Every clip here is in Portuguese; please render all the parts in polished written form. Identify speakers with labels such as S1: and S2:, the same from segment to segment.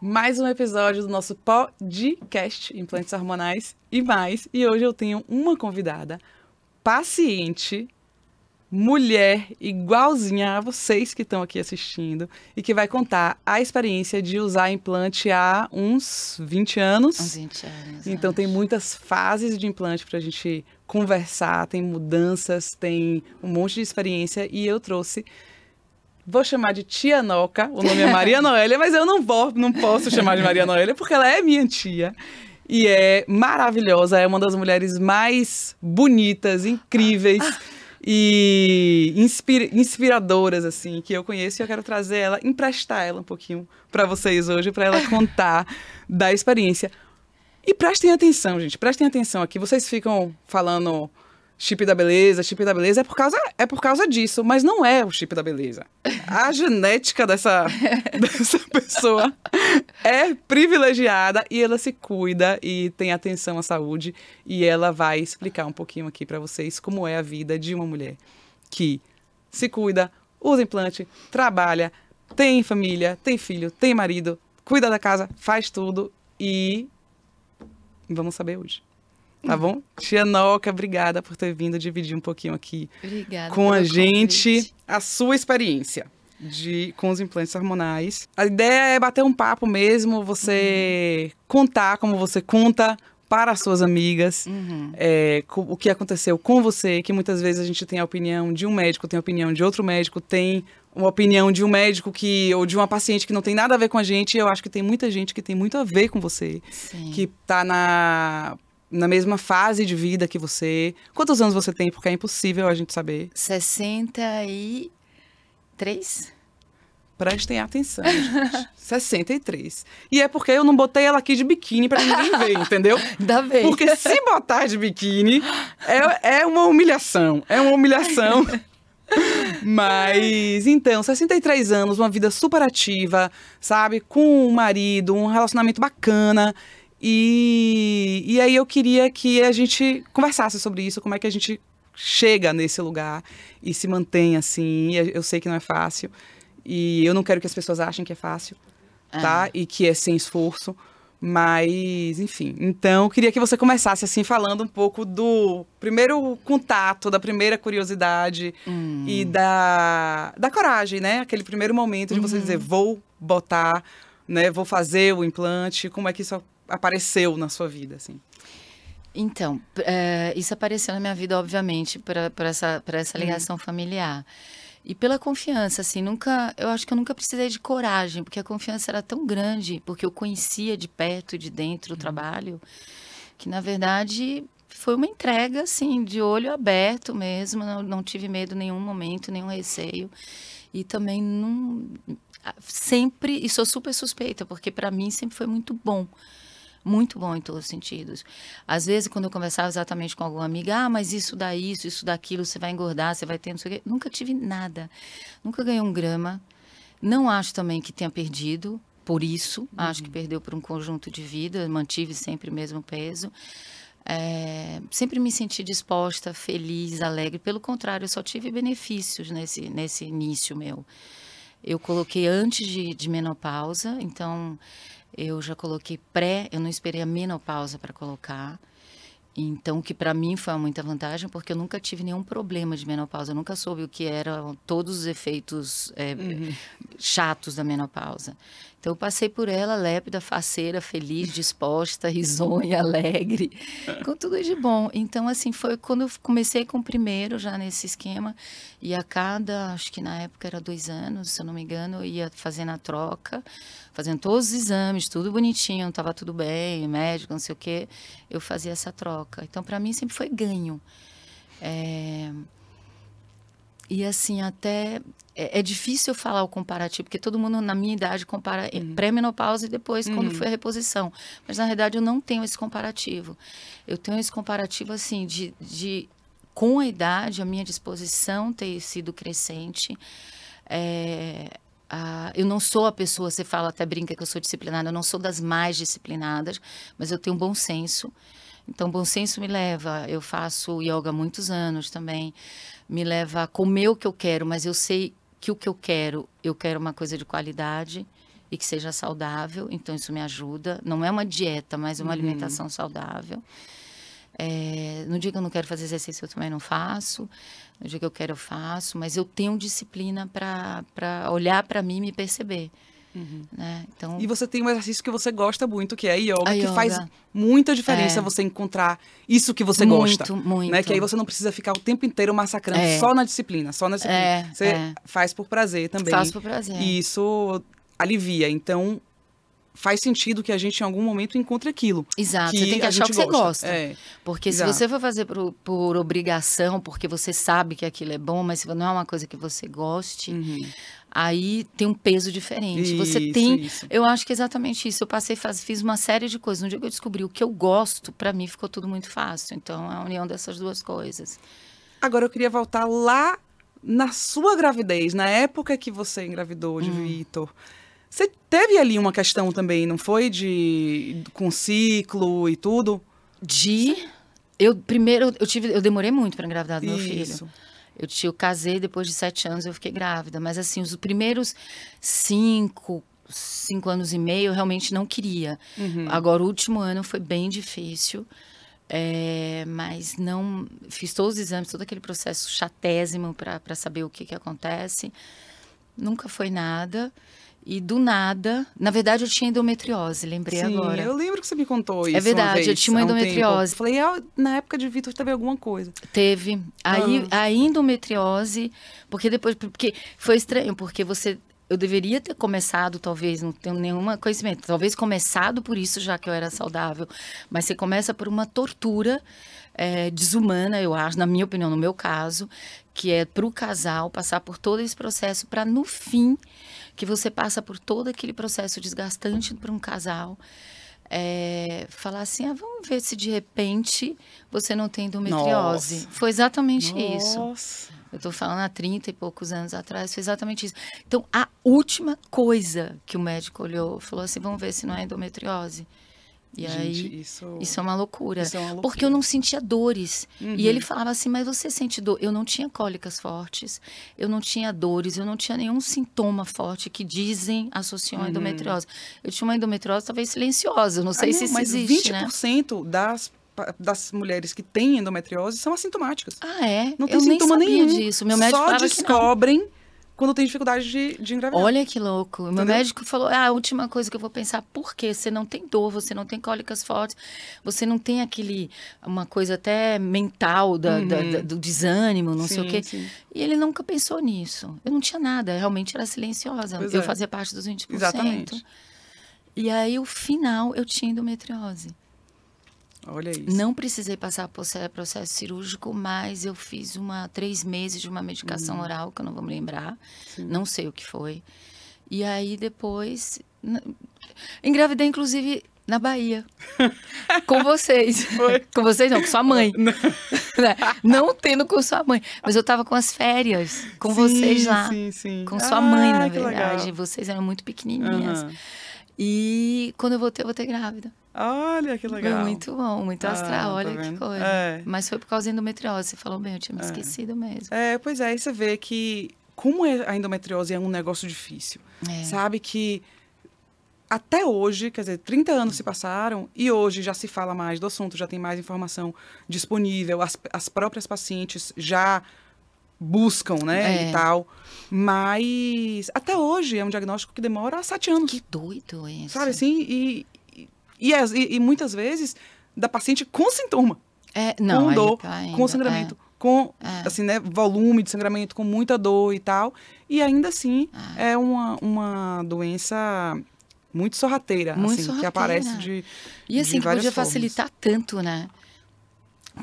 S1: Mais um episódio do nosso podcast Implantes Hormonais e mais. E hoje eu tenho uma convidada, paciente, mulher igualzinha a vocês que estão aqui assistindo e que vai contar a experiência de usar implante há uns 20 anos.
S2: Uns 20 anos.
S1: Então tem muitas fases de implante para a gente conversar, tem mudanças, tem um monte de experiência e eu trouxe... Vou chamar de tia Noca, o nome é Maria Noélia, mas eu não posso chamar de Maria Noélia porque ela é minha tia e é maravilhosa, é uma das mulheres mais bonitas, incríveis e inspiradoras assim que eu conheço e eu quero trazer ela, emprestar ela um pouquinho para vocês hoje, para ela contar da experiência. E prestem atenção, gente, prestem atenção aqui, vocês ficam falando... chip da beleza é por causa disso, mas não é o chip da beleza. A genética dessa pessoa é privilegiada e ela se cuida e tem atenção à saúde e ela vai explicar um pouquinho aqui para vocês como é a vida de uma mulher que se cuida, usa implante, trabalha, tem família, tem filho, tem marido, cuida da casa, faz tudo e vamos saber hoje. Tá bom? Tia Noca, obrigada por ter vindo dividir um pouquinho aqui com a gente convite. A sua experiência com os implantes hormonais. A ideia é bater um papo mesmo, você contar como você conta para as suas amigas, o que aconteceu com você, que muitas vezes a gente tem a opinião de um médico, tem a opinião de outro médico, tem uma opinião de um médico ou de uma paciente que não tem nada a ver com a gente, e eu acho que tem muita gente que tem muito a ver com você, Sim. que tá na mesma fase de vida que você. Quantos anos você tem? Porque é impossível a gente saber.
S2: 63.
S1: Prestem atenção, gente. 63. E é porque eu não botei ela aqui de biquíni pra ninguém ver, entendeu?
S2: Ainda bem.
S1: Porque se botar de biquíni, é uma humilhação. É uma humilhação. Mas, então, 63 anos, uma vida super ativa, sabe? Com um marido, um relacionamento bacana... E aí eu queria que a gente conversasse sobre isso, como é que a gente chega nesse lugar e se mantém assim. Eu sei que não é fácil e eu não quero que as pessoas achem que é fácil, tá? E que é sem esforço, mas enfim. Então eu queria que você começasse assim falando um pouco do primeiro contato, da primeira curiosidade e da coragem, né? Aquele primeiro momento de você dizer, vou botar, né? Vou fazer o implante, como é que isso apareceu na sua vida, assim?
S2: Então, isso apareceu na minha vida, obviamente, por essa ligação familiar. E pela confiança, assim, eu acho que eu nunca precisei de coragem, porque a confiança era tão grande, porque eu conhecia de perto e de dentro o trabalho, que, na verdade, foi uma entrega, assim, de olho aberto mesmo, não tive medo em nenhum momento, nenhum receio. E também sempre, e sou super suspeita, porque para mim sempre foi muito bom em todos os sentidos. Às vezes, quando eu conversava exatamente com alguma amiga, mas isso dá isso daquilo, você vai engordar, você vai ter não sei o quê. Nunca tive nada. Nunca ganhei um grama. Não acho também que tenha perdido por isso. Acho que perdeu por um conjunto de vida. Mantive sempre o mesmo peso. Sempre me senti disposta, feliz, alegre. Pelo contrário, eu só tive benefícios nesse início meu. Eu coloquei antes de menopausa, então... Eu já coloquei eu não esperei a menopausa para colocar. Então, o que para mim foi muita vantagem, porque eu nunca tive nenhum problema de menopausa. Eu nunca soube o que eram todos os efeitos chatos da menopausa. Então, eu passei por ela lépida, faceira, feliz, disposta, risonha, alegre, com tudo de bom. Então, assim, foi quando eu comecei com o primeiro, já nesse esquema, e acho que na época era 2 anos, se eu não me engano, eu ia fazendo a troca, fazendo todos os exames, tudo bonitinho, estava tudo bem, médico, não sei o quê, eu fazia essa troca. Então, para mim, sempre foi ganho. E assim, até é difícil eu falar o comparativo, porque todo mundo na minha idade compara pré-menopausa e depois quando foi a reposição. Mas na realidade eu não tenho esse comparativo. Eu tenho esse comparativo assim, com a idade, a minha disposição ter sido crescente. Eu não sou a pessoa, você fala, até brinca que eu sou disciplinada, eu não sou das mais disciplinadas, mas eu tenho um bom senso. Então, bom senso me leva, eu faço yoga há muitos anos também, me leva a comer o que eu quero, mas eu sei que o que eu quero uma coisa de qualidade e que seja saudável, então isso me ajuda. Não é uma dieta, mas uma alimentação saudável. No dia que eu não quero fazer exercício, eu também não faço. No dia que eu quero, eu faço. Mas eu tenho disciplina para olhar para mim e me perceber. Né? Então,
S1: E você tem um exercício que você gosta muito, que é a yoga,
S2: A
S1: que
S2: yoga.
S1: faz muita diferença você encontrar isso que você gosta.
S2: Muito.
S1: Né? Que aí você não precisa ficar o tempo inteiro massacrando só na disciplina, só na disciplina. Você faz por prazer também.
S2: Faço por prazer.
S1: E isso alivia. Então, faz sentido que a gente, em algum momento, encontre aquilo.
S2: Exato, você tem que
S1: a
S2: achar o
S1: gente
S2: que você gosta. Porque
S1: Exato.
S2: se você for fazer por obrigação, porque você sabe que aquilo é bom, mas se não é uma coisa que você goste, aí tem um peso diferente. Você tem...
S1: Isso.
S2: Eu acho que é exatamente isso. Eu fiz uma série de coisas. No dia que eu descobri o que eu gosto, para mim ficou tudo muito fácil. Então, é a união dessas duas coisas.
S1: Agora, eu queria voltar lá na sua gravidez, na época que você engravidou de Vitor. Você teve ali uma questão também, não foi? Com ciclo e tudo?
S2: Eu demorei muito para engravidar do meu filho.
S1: Isso.
S2: Eu casei, depois de 7 anos eu fiquei grávida. Mas assim, os primeiros 5 anos e meio eu realmente não queria. Agora, o último ano foi bem difícil. Mas não... Fiz todos os exames, todo aquele processo chatésimo para saber o que acontece. Nunca foi nada. E do nada... Na verdade, eu tinha endometriose, lembrei agora.
S1: Sim, eu lembro que você me contou isso.
S2: É verdade,
S1: uma vez,
S2: eu tinha uma
S1: há um tempo.
S2: endometriose.
S1: Falei, na época de Vitor teve alguma coisa.
S2: Teve. Aí, a endometriose... Porque foi estranho, porque eu deveria ter começado, talvez, não tenho nenhum conhecimento, talvez começado por isso, já que eu era saudável. Mas você começa por uma tortura desumana, eu acho, na minha opinião, no meu caso, que é para o casal passar por todo esse processo para, no fim, que você passa por todo aquele processo desgastante para um casal, falar assim, vamos ver se de repente você não tem endometriose.
S1: Nossa.
S2: Foi exatamente isso.
S1: Nossa.
S2: Eu tô falando há 30 e poucos anos atrás, foi exatamente isso. Então, a última coisa que o médico olhou, falou assim, vamos ver se não é endometriose. E
S1: Gente,
S2: aí, isso é uma loucura.
S1: Isso é uma loucura.
S2: Porque eu não sentia dores. E ele falava assim, mas você sente dor? Eu não tinha cólicas fortes, eu não tinha dores, eu não tinha nenhum sintoma forte que associam a endometriose. Eu tinha uma endometriose talvez silenciosa, eu não sei se isso
S1: mas
S2: existe,
S1: 20% das mulheres que têm endometriose são assintomáticas.
S2: Eu
S1: Não tem
S2: nem
S1: sintoma
S2: sabia
S1: nenhum.
S2: disso. Meu médico
S1: Só
S2: falava que não.
S1: descobrem quando tem dificuldade de engravidar.
S2: Olha que louco. O meu
S1: Entendeu?
S2: médico falou, a última coisa que eu vou pensar, por quê? Você não tem dor, você não tem cólicas fortes, você não tem uma coisa até mental do desânimo, não sei o quê.
S1: Sim.
S2: E ele nunca pensou nisso. Eu não tinha nada, realmente era silenciosa.
S1: Pois
S2: eu
S1: é.
S2: fazia parte dos 20%.
S1: Exatamente.
S2: E aí, o final, eu tinha endometriose.
S1: Olha isso.
S2: Não precisei passar por processo cirúrgico, mas eu fiz 3 meses de uma medicação oral, que eu não vou me lembrar. Não sei o que foi. E aí, depois... Engravidei, inclusive, na Bahia. Com vocês.
S1: Foi.
S2: Com vocês não, com sua mãe. Não tendo com sua mãe. Mas eu estava com as férias, com vocês lá.
S1: Sim.
S2: Com sua mãe, na
S1: que
S2: verdade.
S1: legal.
S2: Vocês eram muito pequenininhas. E quando eu voltei grávida.
S1: Olha, que legal.
S2: Foi muito bom, muito astral,
S1: tá
S2: olha que
S1: vendo?
S2: coisa. Mas foi por causa da endometriose, você falou bem, eu tinha me esquecido mesmo.
S1: Pois é, aí você vê que como a endometriose é um negócio difícil. Sabe que até hoje, quer dizer, 30 anos se passaram e hoje já se fala mais do assunto, já tem mais informação disponível, as próprias pacientes já buscam, né, e tal. Mas até hoje é um diagnóstico que demora 7 anos.
S2: Que doido isso.
S1: Sabe assim? E muitas vezes da paciente com sintoma.
S2: Não,
S1: com dor,
S2: ainda,
S1: com sangramento, com assim, né, volume de sangramento, com muita dor e tal. E ainda assim é uma doença muito sorrateira,
S2: Muito
S1: assim,
S2: sorrateira.
S1: que aparece de
S2: E assim,
S1: de
S2: que
S1: várias
S2: podia
S1: formas.
S2: facilitar tanto, né?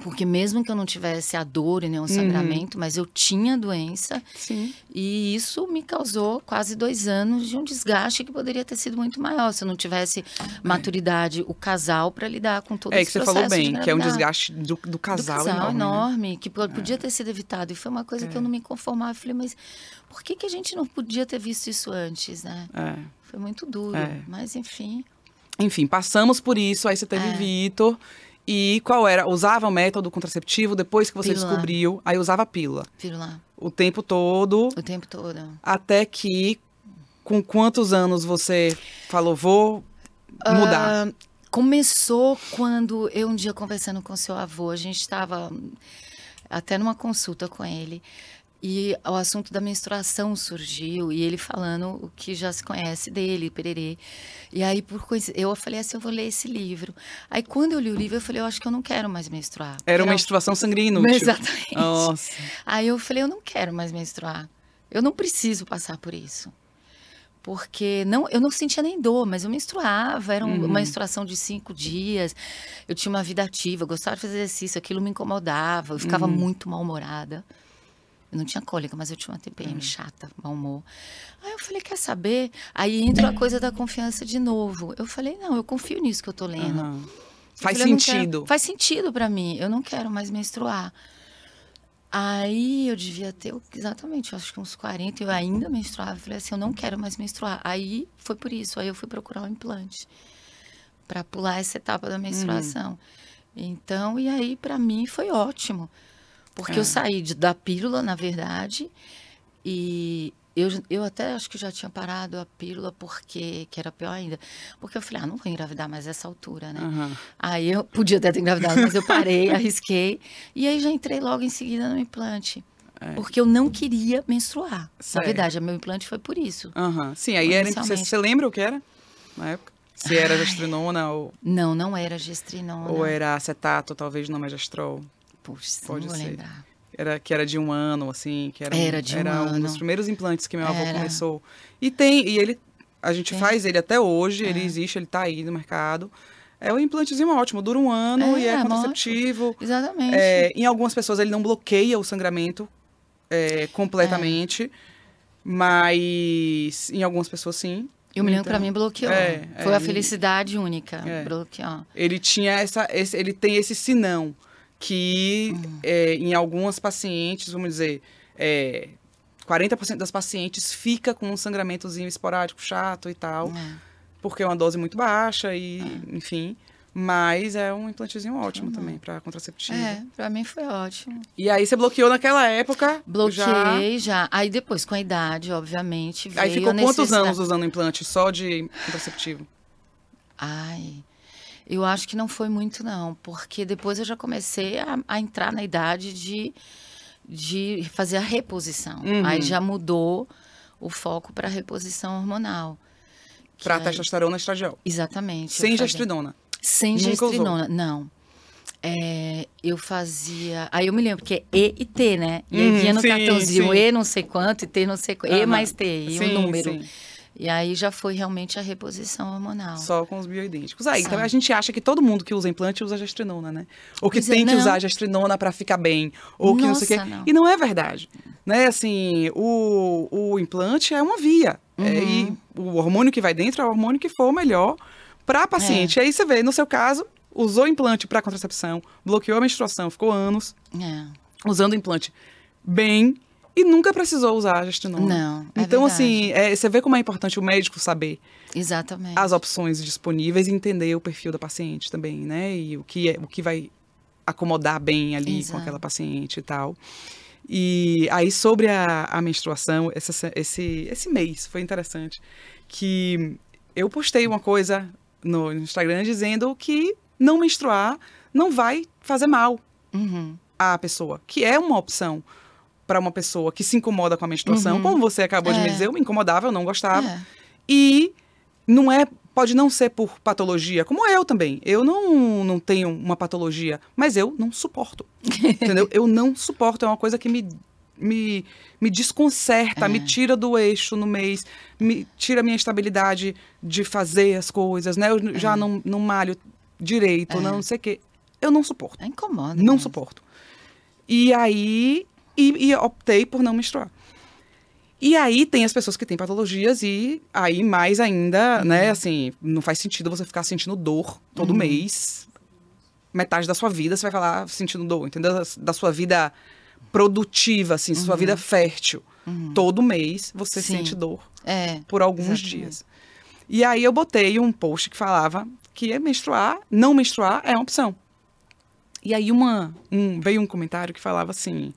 S2: Porque mesmo que eu não tivesse a dor e nenhum sangramento, mas eu tinha doença.
S1: Sim.
S2: E isso me causou quase 2 anos de um desgaste que poderia ter sido muito maior se eu não tivesse maturidade, o casal, para lidar com todo esse
S1: Que você
S2: processo
S1: falou bem,
S2: de
S1: que é um
S2: engravidar.
S1: desgaste do casal enorme.
S2: Enorme, que podia ter sido evitado. E foi uma coisa que eu não me conformava. Eu falei, mas por que a gente não podia ter visto isso antes, né? Foi muito duro, mas enfim.
S1: Enfim, passamos por isso, aí você teve Vitor. E qual era? Usava o método contraceptivo depois que você
S2: Pílula.
S1: descobriu, aí usava a pílula.
S2: Pílula.
S1: O tempo todo,
S2: O tempo todo.
S1: até que com quantos anos você falou, vou mudar?
S2: Começou quando eu, um dia, conversando com seu avô, a gente estava até numa consulta com ele, e o assunto da menstruação surgiu, e ele falando o que já se conhece dele, pererê. E aí, eu falei assim, eu vou ler esse livro. Aí, quando eu li o livro, eu falei, eu acho que eu não quero mais menstruar.
S1: Era uma menstruação sanguínea inútil.
S2: Exatamente.
S1: Nossa.
S2: Aí eu falei, eu não quero mais menstruar. Eu não preciso passar por isso. Porque eu não sentia nem dor, mas eu menstruava, era uma menstruação de 5 dias, eu tinha uma vida ativa, eu gostava de fazer exercício, aquilo me incomodava, eu ficava muito mal-humorada. Eu não tinha cólica, mas eu tinha uma TPM chata, mau humor. Aí eu falei, quer saber? Aí entra a coisa da confiança de novo. Eu falei, não, eu confio nisso que eu tô lendo.
S1: Faz
S2: falei,
S1: sentido.
S2: Faz sentido pra mim, eu não quero mais menstruar. Aí eu devia ter, exatamente, acho que uns 40, eu ainda menstruava. Eu falei assim, eu não quero mais menstruar. Aí foi por isso, aí eu fui procurar um implante para pular essa etapa da menstruação. Então, e aí para mim foi ótimo. Porque eu saí da pílula, na verdade, e eu até acho que já tinha parado a pílula porque, que era pior ainda, porque eu falei, não vou engravidar mais essa altura, né? Aí eu podia até ter engravidado, mas eu parei, arrisquei, e aí já entrei logo em seguida no implante. Porque eu não queria menstruar.
S1: Certo.
S2: Na verdade, meu implante foi por isso.
S1: Sim, aí era, você lembra o que era na época? Se era gestrinona ou...
S2: Não era gestrinona.
S1: Ou era acetato, talvez não megestrol.
S2: Puxa,
S1: pode
S2: não vou
S1: ser.
S2: lembrar.
S1: Que era de 1 ano, assim, que era
S2: de 1
S1: era
S2: ano.
S1: Um dos primeiros implantes que meu avô começou. A gente faz ele até hoje, ele existe, ele tá aí no mercado. É um implantezinho ótimo, dura 1 ano e é contraceptivo.
S2: Ótimo. Exatamente.
S1: Em algumas pessoas ele não bloqueia o sangramento completamente, mas em algumas pessoas sim.
S2: Eu me lembro que pra mim bloqueou. Foi a felicidade única. Bloqueou.
S1: Ele tinha ele tem esse sinão que em algumas pacientes, vamos dizer, 40% das pacientes fica com um sangramentozinho esporádico chato e tal, porque é uma dose muito baixa e, enfim, mas é um implantezinho ótimo também para contraceptivo.
S2: Pra mim foi ótimo.
S1: E aí você bloqueou naquela época?
S2: Bloqueei já. Aí depois, com a idade, obviamente, veio
S1: aí ficou
S2: a
S1: quantos anos usando implante só de contraceptivo?
S2: Eu acho que não foi muito, não. Porque depois eu já comecei a entrar na idade de fazer a reposição. Aí já mudou o foco para a reposição hormonal.
S1: Para testosterona estradiol.
S2: Exatamente.
S1: Sem gestrinona.
S2: Sem gestrinona, não. Eu fazia... Aí eu me lembro que é E e T, né? E aí vinha no cartãozinho E não sei quanto e T não sei quanto. E mais T, e um número. Sim. E aí já foi realmente a reposição hormonal. Só
S1: com os bioidênticos. Então a gente acha que todo mundo que usa implante usa gestrinona, né? Ou que tem que usar gestrinona para ficar bem. Ou que não sei o quê. E não é verdade. Né? Assim, o implante é uma via. E o hormônio que vai dentro é o hormônio que for o melhor para a paciente. Aí você vê, no seu caso, usou implante para contracepção, bloqueou a menstruação, ficou anos usando implante bem e nunca precisou usar a gestrinona.
S2: Não,
S1: então, assim, você vê como é importante o médico saber as opções disponíveis e entender o perfil da paciente também, né? E o que vai acomodar bem ali com aquela paciente e tal. E aí, sobre a menstruação, esse mês foi interessante, que eu postei uma coisa no Instagram dizendo que não menstruar não vai fazer mal à pessoa, que é uma opção para uma pessoa que se incomoda com a menstruação, como você acabou de me dizer, eu me incomodava, eu não gostava. E pode não ser por patologia, como eu também. Eu não tenho uma patologia, mas eu não suporto. Entendeu? Eu não suporto, é uma coisa que me desconcerta, me tira do eixo no mês, me tira a minha estabilidade de fazer as coisas, né? Eu já não malho direito, não sei o quê. Eu não suporto.
S2: Incomoda.
S1: Não suporto. E aí... E optei por não menstruar. E aí tem as pessoas que têm patologias e aí mais ainda, né, assim, não faz sentido você ficar sentindo dor todo mês. Metade da sua vida você vai falar sentindo dor, entendeu? Da sua vida produtiva, assim, sua vida fértil. Todo mês você sente dor por alguns dias. E aí eu botei um post que falava que não menstruar é uma opção. E aí veio um comentário que falava assim...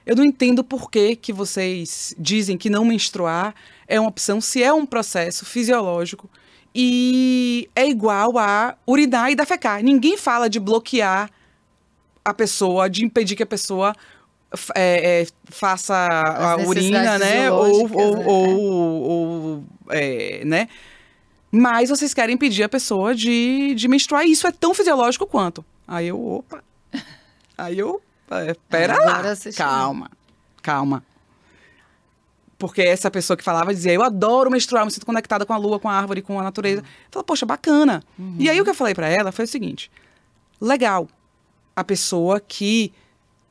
S1: Eu não entendo por que vocês dizem que não menstruar é uma opção, se é um processo fisiológico e é igual a urinar e defecar. Ninguém fala de bloquear a pessoa, de impedir que a pessoa faça a urina, né? Né? Mas vocês querem impedir a pessoa de menstruar, e isso é tão fisiológico quanto. Aí eu, pera lá, calma. Porque essa pessoa que falava dizia, eu adoro menstruar, me sinto conectada com a lua, com a árvore, com a natureza. Fala, poxa, bacana. E aí o que eu falei pra ela foi o seguinte, legal, a pessoa que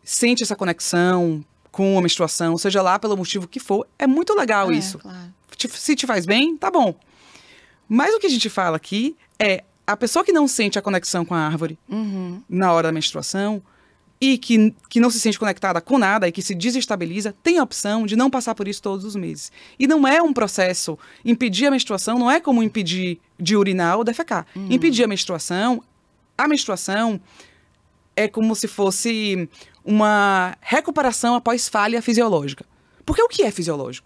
S1: sente essa conexão com a menstruação, seja lá pelo motivo que for, é muito legal isso.
S2: Claro.
S1: Se te faz bem, tá bom. Mas o que a gente fala aqui é a pessoa que não sente a conexão com a árvore na hora da menstruação e que não se sente conectada com nada e que se desestabiliza, tem a opção de não passar por isso todos os meses. E não é um processo, impedir a menstruação não é como impedir de urinar ou defecar. Impedir a menstruação é como se fosse uma recuperação após falha fisiológica. Porque o que é fisiológico?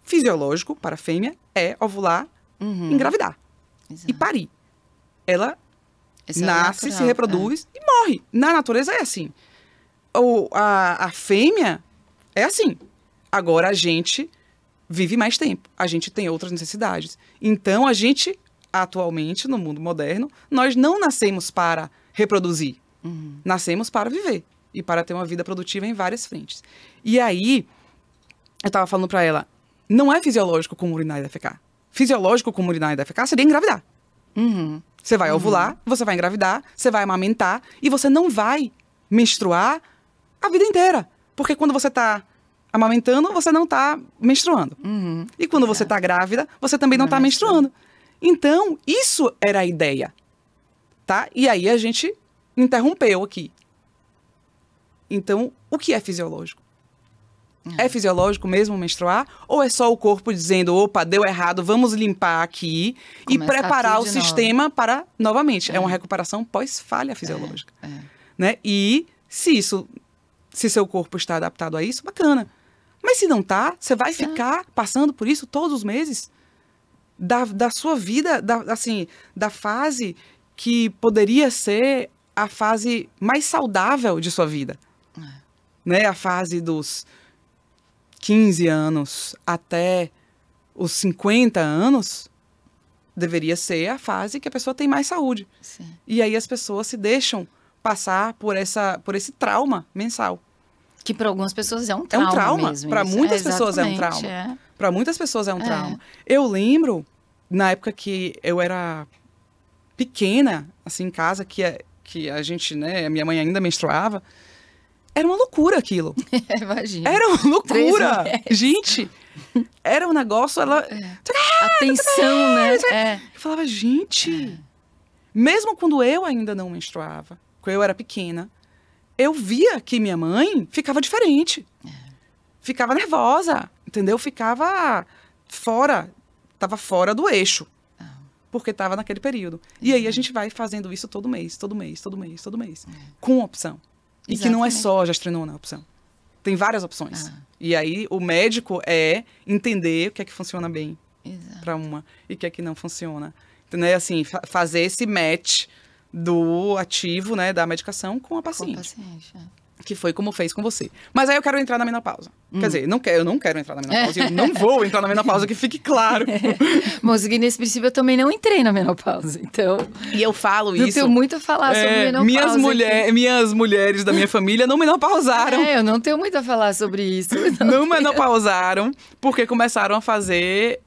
S1: Fisiológico, para a fêmea, é ovular, engravidar e parir. Ela nasce, se reproduz e morre. Na natureza é assim. A fêmea é assim. Agora a gente vive mais tempo. A gente tem outras necessidades. Então a gente, atualmente, no mundo moderno, nós não nascemos para reproduzir. Nascemos para viver e para ter uma vida produtiva em várias frentes. E aí, eu estava falando para ela, não é fisiológico como urinar e defecar. Fisiológico como urinar e defecar seria engravidar. Você vai ovular, você vai engravidar, você vai amamentar e você não vai menstruar a vida inteira. Porque quando você está amamentando, você não está menstruando. E quando você está grávida, você também não está menstruando. Então, isso era a ideia. Tá? E aí a gente interrompeu aqui. Então, o que é fisiológico? É fisiológico mesmo menstruar? Ou é só o corpo dizendo, opa, deu errado, vamos limpar aqui e preparar o sistema para, novamente, é uma recuperação pós-falha fisiológica. Né? E se seu corpo está adaptado a isso, bacana. Mas se não está, você vai ficar passando por isso todos os meses da sua vida, da fase que poderia ser a fase mais saudável de sua vida. Né? A fase dos 15 anos até os 50 anos deveria ser a fase que a pessoa tem mais saúde.
S2: Sim.
S1: E aí as pessoas se deixam passar por esse trauma mensal.
S2: Que para algumas pessoas é um trauma.
S1: É um trauma. Para muitas pessoas é um
S2: exatamente,
S1: trauma. Para muitas pessoas é um trauma. Eu lembro, na época que eu era pequena, assim, em casa, que a gente, né, a minha mãe ainda menstruava, era uma loucura aquilo.
S2: Imagina.
S1: Era uma loucura. Gente, era um negócio, ela...
S2: Atenção, né?
S1: Eu falava, gente... Mesmo quando eu ainda não menstruava, quando eu era pequena, eu via que minha mãe ficava diferente. Ficava nervosa, entendeu? Ficava fora, estava fora do eixo. Porque estava naquele período. E aí a gente vai fazendo isso todo mês. Com opção. E que não é só a gestrinona a opção. Tem várias opções. E aí o médico é entender o que é que funciona bem para uma e o que é que não funciona. Entendeu? Assim, fazer esse match do ativo, né, da medicação com a paciente. Que foi como fez com você. Mas aí eu quero entrar na menopausa. Quer dizer, eu não quero entrar na menopausa. Eu não vou entrar na menopausa, que fique claro.
S2: Bom, seguindo nesse princípio, eu também não entrei na menopausa, então...
S1: E eu falo
S2: não
S1: isso...
S2: tenho muito a falar sobre menopausa.
S1: Minhas mulheres da minha família não menopausaram.
S2: Eu não tenho muito a falar sobre isso.
S1: Não menopausaram, porque começaram a fazer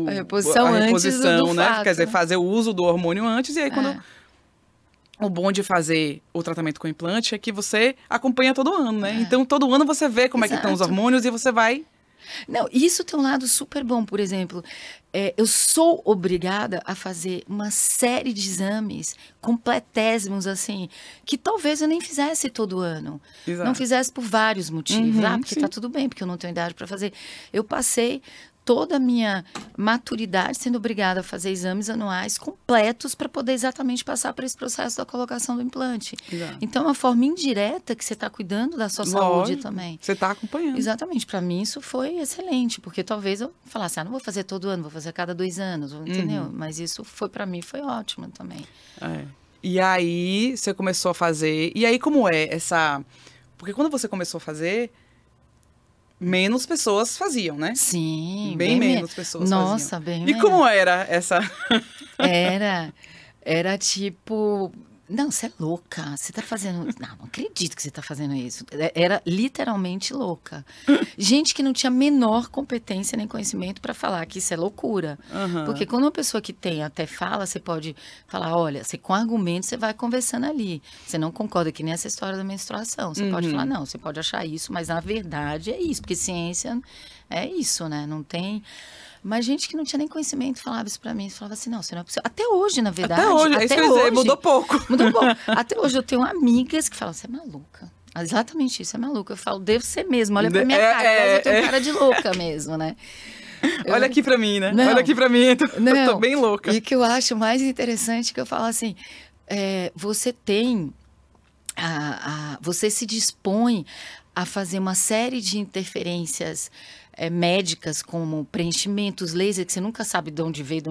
S2: a reposição antes do
S1: né?
S2: fato.
S1: Quer dizer, fazer o uso do hormônio antes, e aí quando... O bom de fazer o tratamento com implante é que você acompanha todo ano, né? Então, todo ano você vê como é que estão os hormônios e você vai...
S2: Não, isso tem um lado super bom. Por exemplo, eu sou obrigada a fazer uma série de exames completésimos, assim, que talvez eu nem fizesse todo ano.
S1: Exato.
S2: Não fizesse por vários motivos. Porque tá tudo bem, porque eu não tenho idade para fazer. Eu passei toda a minha maturidade sendo obrigada a fazer exames anuais completos para poder exatamente passar por esse processo da colocação do implante.
S1: Exato.
S2: Então, é uma forma indireta que você está cuidando da sua saúde
S1: Lógico,
S2: também.
S1: Você está acompanhando.
S2: Exatamente. Para mim, isso foi excelente, porque talvez eu falasse, não vou fazer todo ano, vou fazer a cada 2 anos, entendeu? Mas isso foi, para mim, foi ótimo também.
S1: E aí, você começou a fazer... E aí, como é essa... Porque quando você começou a fazer... menos pessoas faziam, né?
S2: Sim.
S1: Bem menos pessoas faziam.
S2: Nossa, bem
S1: E
S2: menos.
S1: como era essa...
S2: Era tipo... Não, você é louca. Você tá fazendo... Não acredito que você tá fazendo isso. Era literalmente louca. Gente que não tinha a menor competência nem conhecimento para falar que isso é loucura. Porque quando uma pessoa que tem até fala, você pode falar, olha, você com argumentos você vai conversando ali. Você não concorda que nem essa história da menstruação. Você pode falar, não, você pode achar isso, mas na verdade é isso. Porque ciência é isso, né? Não tem... Mas gente que não tinha nem conhecimento falava isso pra mim. Falava assim, não, você não é possível. Até hoje, na verdade.
S1: Até hoje, é isso que eu ia dizer, mudou pouco.
S2: Mudou pouco. Até hoje eu tenho amigas que falam, você é maluca. Exatamente isso, é maluca. Eu falo, devo ser mesmo, olha pra minha cara. Mas eu tenho cara de louca mesmo, né?
S1: Olha aqui pra mim, né?
S2: Não,
S1: olha aqui pra mim, eu tô bem louca.
S2: E o que eu acho mais interessante é que eu falo assim, você tem... você se dispõe a fazer uma série de interferências médicas, como preenchimentos laser, que você nunca sabe de onde veio,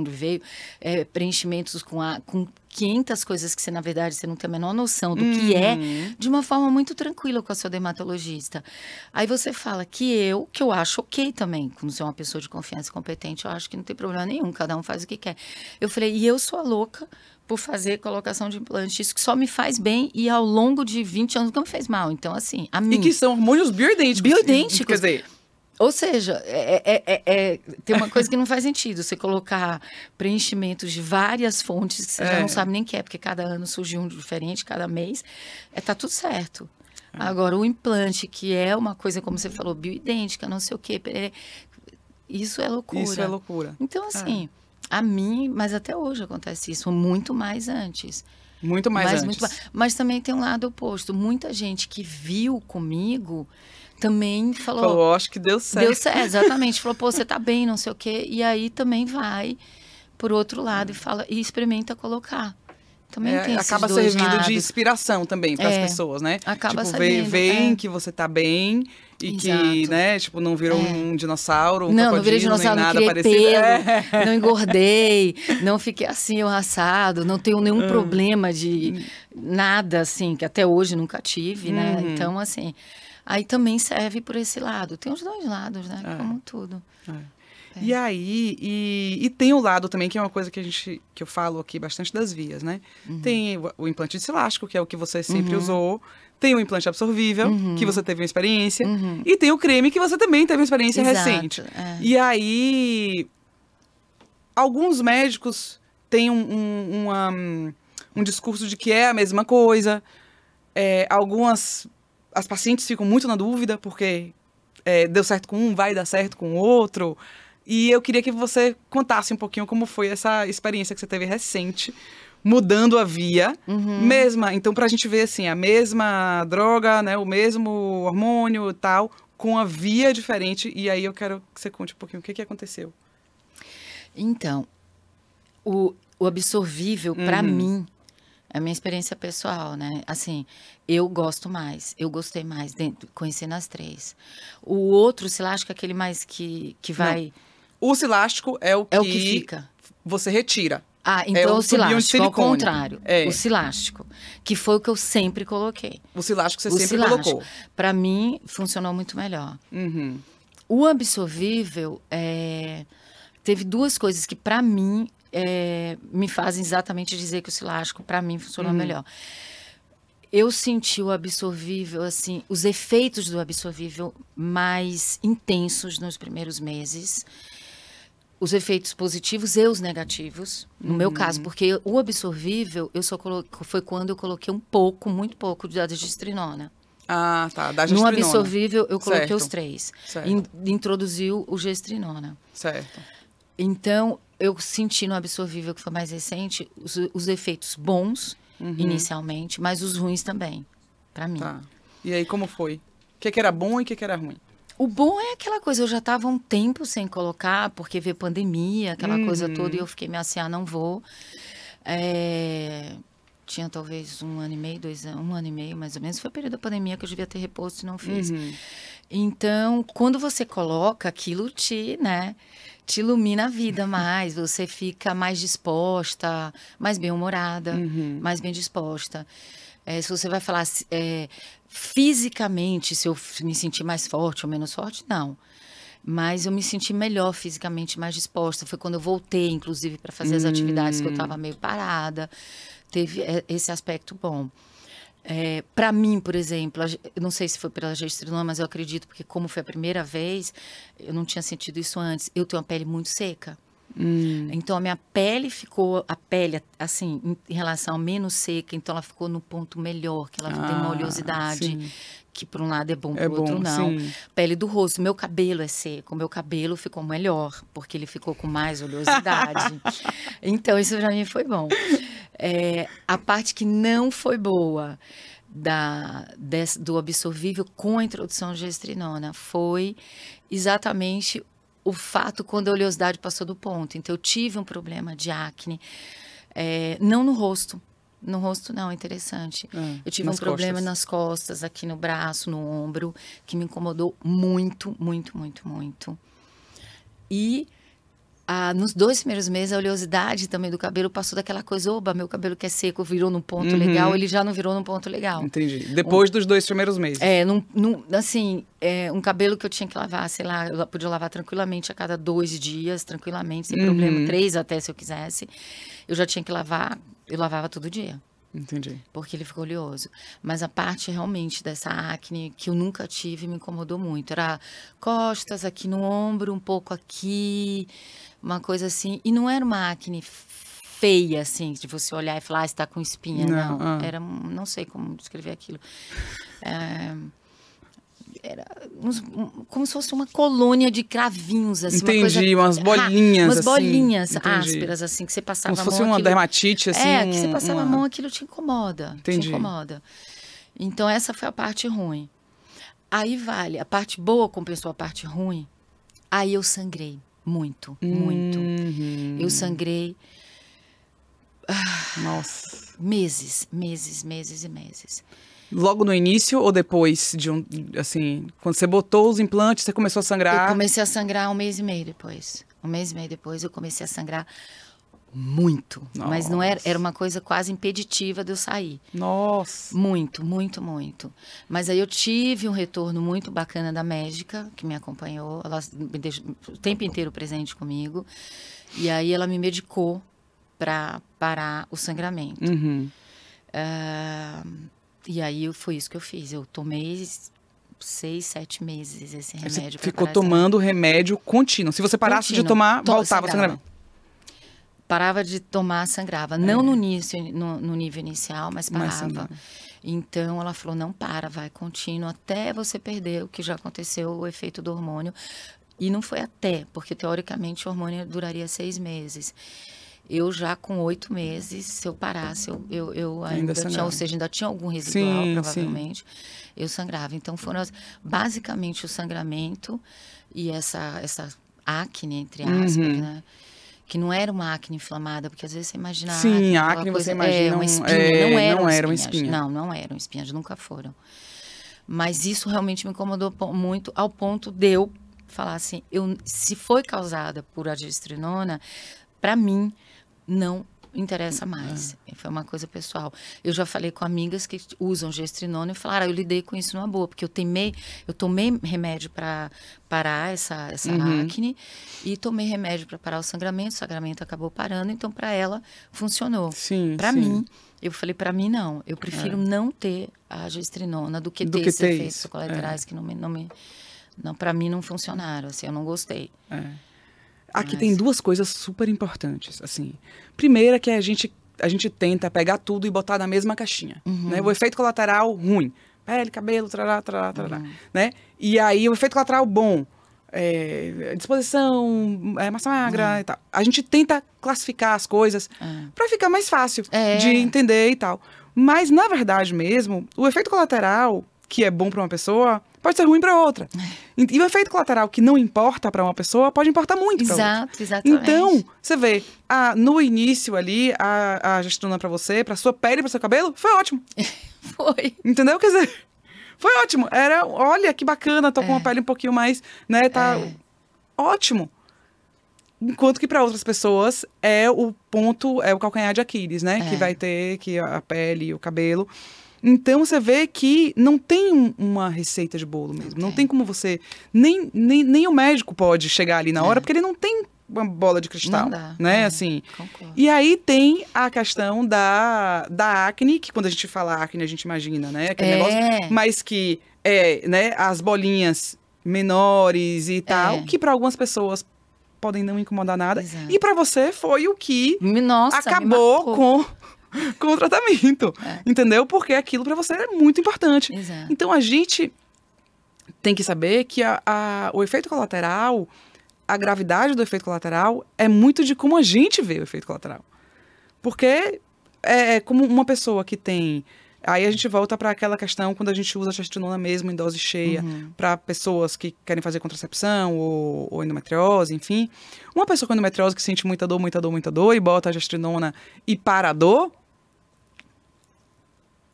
S2: preenchimentos com 500 coisas que você, na verdade, você não tem a menor noção do que é, de uma forma muito tranquila com a sua dermatologista. Aí você fala que eu acho ok também, como você é uma pessoa de confiança e competente, eu acho que não tem problema nenhum, cada um faz o que quer. Eu falei, e eu sou a louca por fazer colocação de implante, isso que só me faz bem e ao longo de 20 anos nunca me fez mal. Então, assim, a mim...
S1: E que são hormônios bioidênticos.
S2: Bioidênticos.
S1: Quer dizer...
S2: Ou seja, tem uma coisa que não faz sentido. Você colocar preenchimentos de várias fontes que você já não sabe nem o que é, porque cada ano surge um diferente, cada mês, tá tudo certo. Agora, o implante, que é uma coisa, como você falou, bioidêntica, não sei o quê, isso é loucura.
S1: Isso é loucura.
S2: Então, assim, a mim, mas até hoje acontece isso, muito mais antes.
S1: Muito mais antes.
S2: Mas também tem um lado oposto. Muita gente que viu comigo... também falou,
S1: acho que deu certo.
S2: Deu certo, exatamente. Falou, pô, você tá bem, não sei o quê. E aí também vai por outro lado e experimenta colocar. Também tem esses
S1: acaba
S2: dois
S1: servindo
S2: lados.
S1: de inspiração também para as pessoas, né?
S2: Acaba
S1: tipo,
S2: servindo.
S1: veem que você tá bem e que, né, tipo, não virou um dinossauro,
S2: não virei dinossauro,
S1: nem nada
S2: não criei
S1: parecido.
S2: Pelo, não engordei, não fiquei assim, assado, não tenho nenhum problema de nada, assim, que até hoje nunca tive, né? Então, assim... Aí também serve por esse lado. Tem os dois lados, né? Como tudo.
S1: E aí, e tem o lado também, que é uma coisa que eu falo aqui bastante das vias, né? Tem o implante elástico, que é o que você sempre usou. Tem o implante absorvível, que você teve uma experiência. E tem o creme, que você também teve uma experiência recente. E aí, alguns médicos têm um discurso de que é a mesma coisa. As pacientes ficam muito na dúvida, porque deu certo com um, vai dar certo com o outro. E eu queria que você contasse um pouquinho como foi essa experiência que você teve recente, mudando a via mesma. Então, pra gente ver, assim, a mesma droga, né, o mesmo hormônio e tal, com a via diferente. E aí eu quero que você conte um pouquinho o que aconteceu. Então,
S2: o absorvível, pra mim, é a minha experiência pessoal, né? Assim, eu gostei mais, conhecendo as 3. O outro silástico é aquele mais que vai...
S1: Não. O silástico é o que fica. Você retira.
S2: Então o silástico, ao contrário. O silástico, que foi o que eu sempre coloquei.
S1: O silástico você sempre colocou.
S2: Para mim, funcionou muito melhor. O absorvível, teve 2 coisas que, para mim, me fazem exatamente dizer que o silástico, para mim, funcionou melhor. Eu senti o absorvível, assim, os efeitos do absorvível mais intensos nos primeiros meses. Os efeitos positivos e os negativos, no meu caso, porque o absorvível, foi quando eu coloquei muito pouco da gestrinona.
S1: Tá, da gestrinona.
S2: No absorvível, eu coloquei os 3. Introduziu o gestrinona.
S1: Certo.
S2: Então, eu senti no absorvível, que foi mais recente, os efeitos bons, inicialmente, mas os ruins também, para mim.
S1: Tá. E aí, como foi? O que era bom e o que era ruim?
S2: O bom é aquela coisa, eu já estava um tempo sem colocar, porque veio pandemia, aquela coisa toda, e eu fiquei meio assim, não vou. Tinha talvez 1 ano e meio, 2 anos, 1 ano e meio, mais ou menos. Foi o período da pandemia que eu devia ter reposto e não fiz. Então, quando você coloca, aquilo te ilumina a vida mais. Você fica mais disposta, mais bem-humorada, mais bem disposta. Se você vai falar fisicamente, se eu me sentir mais forte ou menos forte, não. Mas eu me senti melhor fisicamente, mais disposta. Foi quando eu voltei, inclusive, para fazer as atividades que eu estava meio parada. Teve esse aspecto bom. Para mim, por exemplo, eu não sei se foi pela gestrinona, mas eu acredito, porque como foi a primeira vez, eu não tinha sentido isso antes. Eu tenho uma pele muito seca. Então, a minha pele ficou, assim, em relação ao menos seca, então ela ficou no ponto melhor, que ela tem uma oleosidade, sim, que por um lado é bom, por outro não. Sim. Pele do rosto, meu cabelo é seco, meu cabelo ficou melhor, porque ele ficou com mais oleosidade. Então, isso para mim foi bom. A parte que não foi boa do absorvível com a introdução de gestrinona foi exatamente o fato quando a oleosidade passou do ponto. Então, eu tive um problema de acne, não no rosto. No rosto, não, é interessante. Eu tive um problema nas costas, aqui no braço, no ombro, que me incomodou muito, muito, muito, muito. E nos 2 primeiros meses, a oleosidade também do cabelo passou daquela coisa, oba, meu cabelo que é seco virou num ponto legal, ele já não virou num ponto legal.
S1: Entendi. Depois dos 2 primeiros meses.
S2: Um cabelo que eu tinha que lavar, sei lá, eu podia lavar tranquilamente a cada 2 dias, tranquilamente, sem problema, 3 até se eu quisesse. Eu já tinha que lavar, eu lavava todo dia.
S1: Entendi.
S2: Porque ele ficou oleoso. Mas a parte realmente dessa acne que eu nunca tive me incomodou muito. Era costas, aqui no ombro, um pouco aqui, uma coisa assim. E não era uma acne feia, assim, de você olhar e falar, está com espinha. Não. Era, não sei como descrever aquilo. Era como se fosse uma colônia de cravinhos, assim.
S1: Entendi, umas bolinhas,
S2: umas
S1: assim.
S2: bolinhas ásperas, assim, que você passava a mão.
S1: Como se fosse uma dermatite, assim.
S2: Que você passava a mão, aquilo te incomoda.
S1: Entendi.
S2: Te incomoda. Então, essa foi a parte ruim. Aí a parte boa compensou a parte ruim. Aí eu sangrei muito, muito. Eu sangrei...
S1: Nossa.
S2: Meses, meses, meses e meses.
S1: Logo no início ou depois de assim, quando você botou os implantes, você começou a sangrar?
S2: Eu comecei a sangrar 1 mês e meio depois. 1 mês e meio depois eu comecei a sangrar muito. Nossa. Mas não era uma coisa quase impeditiva de eu sair.
S1: Nossa.
S2: Muito, muito, muito. Mas aí eu tive um retorno muito bacana da médica que me acompanhou. Ela me deixou o tempo inteiro presente comigo. E aí ela me medicou para parar o sangramento. E aí foi isso que eu fiz. Eu tomei 6, 7 meses esse remédio.
S1: Você ficou tomando remédio contínuo. Se você parasse de tomar, voltava o sangramento.
S2: Parava de tomar, sangrava. Não no nível inicial, mas parava. Então ela falou, não para, vai contínuo até você perder o que já aconteceu, o efeito do hormônio. E não foi até, porque teoricamente o hormônio duraria 6 meses. Eu já com 8 meses, se eu parasse, eu ainda tinha, ou seja, ainda tinha algum residual, provavelmente, eu sangrava. Então, foram basicamente o sangramento e essa acne, entre aspas, né? Que não era uma acne inflamada, porque às vezes você imagina...
S1: Sim, a acne você imagina...
S2: uma espinha, não eram espinhas. Não eram espinhas, nunca foram. Mas isso realmente me incomodou muito, ao ponto de eu falar assim, se foi causada por agestrinona, para mim, não interessa mais. Foi uma coisa pessoal. Eu já falei com amigas que usam gestrinona e falaram, eu lidei com isso numa boa, porque eu tomei remédio para parar essa acne e tomei remédio para parar o sangramento acabou parando, então para ela funcionou. Para mim, eu falei, para mim não, eu prefiro não ter a gestrinona do que ter esses efeitos colaterais que não, para mim não funcionaram, assim, eu não gostei.
S1: Aqui tem 2 coisas super importantes, assim. Primeira que a gente tenta pegar tudo e botar na mesma caixinha, né? O efeito colateral ruim, pele, cabelo, trará, né? E aí o efeito colateral bom, disposição, massa magra e tal. A gente tenta classificar as coisas para ficar mais fácil de entender e tal. Mas, na verdade mesmo, o efeito colateral, que é bom para uma pessoa, pode ser ruim para outra. E o efeito colateral que não importa para uma pessoa pode importar muito para outra.
S2: Exato, exatamente.
S1: Então, você vê, no início ali, a gestrinona para você, para sua pele, para seu cabelo, foi ótimo.
S2: Foi.
S1: Entendeu? Quer dizer, foi ótimo. Olha que bacana, tô com uma pele um pouquinho mais, né, tá ótimo. Enquanto que para outras pessoas é o calcanhar de Aquiles, né? Que vai ter a pele e o cabelo. Então, você vê que não tem uma receita de bolo mesmo. Não tem como você... Nem o médico pode chegar ali na hora, porque ele não tem uma bola de cristal,
S2: não dá,
S1: né? Assim.
S2: Concordo.
S1: E aí tem a questão da acne, que quando a gente fala acne, a gente imagina, né? Aquele negócio, mas que né, as bolinhas menores e tal, que para algumas pessoas podem não incomodar nada.
S2: Exato.
S1: E para você foi o que
S2: Nossa,
S1: acabou com o tratamento, entendeu? Porque aquilo para você é muito importante.
S2: Exato.
S1: Então, a gente tem que saber que o efeito colateral, a gravidade do efeito colateral é muito de como a gente vê o efeito colateral. Porque é como uma pessoa que tem... Aí a gente volta para aquela questão quando a gente usa a gestrinona mesmo em dose cheia para pessoas que querem fazer contracepção ou endometriose, enfim. Uma pessoa com endometriose que sente muita dor e bota a gestrinona e para a dor,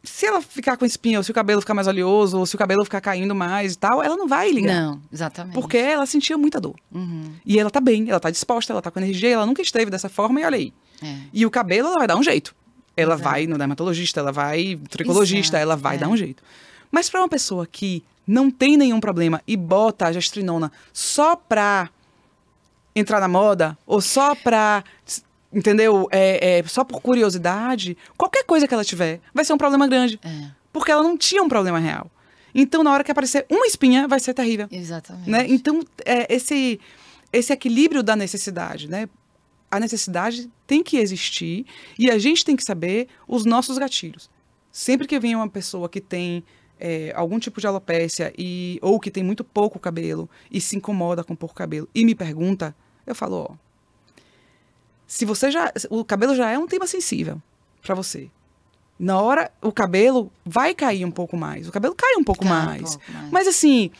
S1: se ela ficar com espinha, ou se o cabelo ficar mais oleoso, ou se o cabelo ficar caindo mais e tal, ela não vai ligar.
S2: Não, exatamente.
S1: Porque ela sentia muita dor. E ela tá bem, ela tá disposta, ela tá com energia, ela nunca esteve dessa forma e olha aí. E o cabelo, ela vai dar um jeito. Ela vai no dermatologista, ela vai no tricologista, ela vai dar um jeito. Mas para uma pessoa que não tem nenhum problema e bota a gestrinona só pra entrar na moda, ou só pra, entendeu? Só por curiosidade, qualquer coisa que ela tiver vai ser um problema grande. Porque ela não tinha um problema real. Então, na hora que aparecer uma espinha, vai ser terrível.
S2: Exatamente.
S1: Né? Então, esse equilíbrio da necessidade, né? A necessidade tem que existir e a gente tem que saber os nossos gatilhos. Sempre que vem uma pessoa que tem algum tipo de alopécia ou que tem muito pouco cabelo e se incomoda com pouco cabelo e me pergunta, eu falo, se você o cabelo já é um tema sensível para você. Na hora, o cabelo vai cair um pouco mais. O cabelo cai um pouco mais. Mas assim,